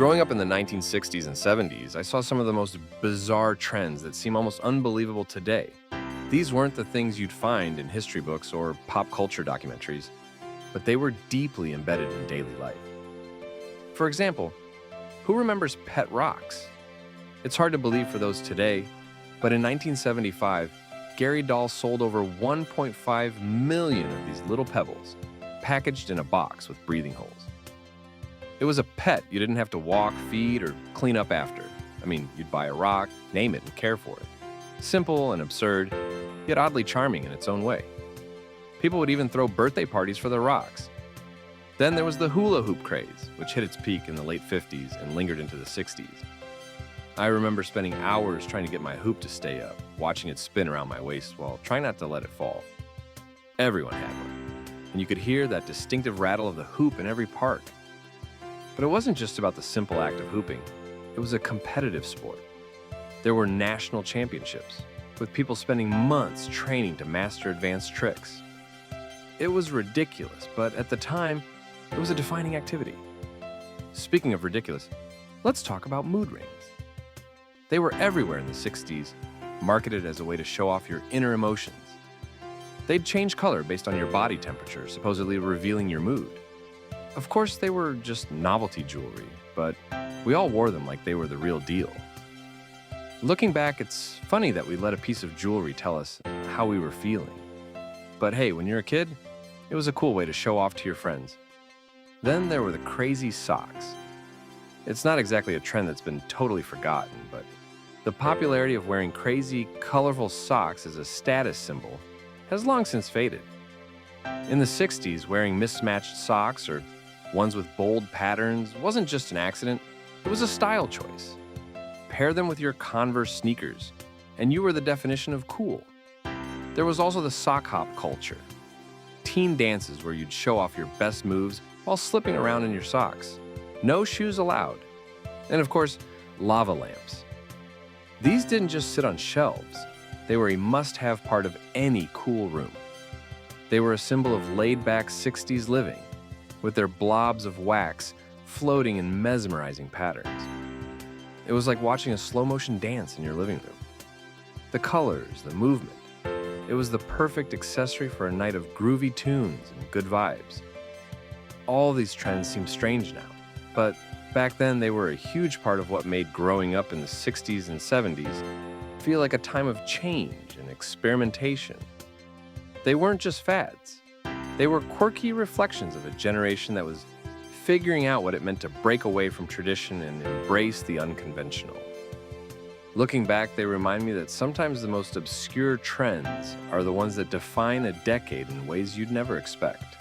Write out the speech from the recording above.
Growing up in the 1960s and 70s, I saw some of the most bizarre trends that seem almost unbelievable today. These weren't the things you'd find in history books or pop culture documentaries, but they were deeply embedded in daily life. For example, who remembers pet rocks? It's hard to believe for those today, but in 1975, Gary Dahl sold over 1.5 million of these little pebbles, packaged in a box with breathing holes. It was a pet you didn't have to walk, feed, or clean up after. I mean, you'd buy a rock, name it, and care for it. Simple and absurd, yet oddly charming in its own way. People would even throw birthday parties for the rocks. Then there was the hula hoop craze, which hit its peak in the late 50s and lingered into the 60s. I remember spending hours trying to get my hoop to stay up, watching it spin around my waist while trying not to let it fall. Everyone had one, and you could hear that distinctive rattle of the hoop in every park. But it wasn't just about the simple act of hooping. It was a competitive sport. There were national championships, with people spending months training to master advanced tricks. It was ridiculous, but at the time, it was a defining activity. Speaking of ridiculous, let's talk about mood rings. They were everywhere in the 60s, marketed as a way to show off your inner emotions. They'd change color based on your body temperature, supposedly revealing your mood. Of course, they were just novelty jewelry, but we all wore them like they were the real deal. Looking back, it's funny that we let a piece of jewelry tell us how we were feeling. But hey, when you're a kid, it was a cool way to show off to your friends. Then there were the crazy socks. It's not exactly a trend that's been totally forgotten, but the popularity of wearing crazy, colorful socks as a status symbol has long since faded. In the 60s, wearing mismatched socks or ones with bold patterns wasn't just an accident, it was a style choice. Pair them with your Converse sneakers, and you were the definition of cool. There was also the sock hop culture. Teen dances where you'd show off your best moves while slipping around in your socks. No shoes allowed. And of course, lava lamps. These didn't just sit on shelves. They were a must-have part of any cool room. They were a symbol of laid-back 60s living, with their blobs of wax floating in mesmerizing patterns. It was like watching a slow-motion dance in your living room. The colors, the movement. It was the perfect accessory for a night of groovy tunes and good vibes. All these trends seem strange now, but back then they were a huge part of what made growing up in the 60s and 70s feel like a time of change and experimentation. They weren't just fads. They were quirky reflections of a generation that was figuring out what it meant to break away from tradition and embrace the unconventional. Looking back, they remind me that sometimes the most obscure trends are the ones that define a decade in ways you'd never expect.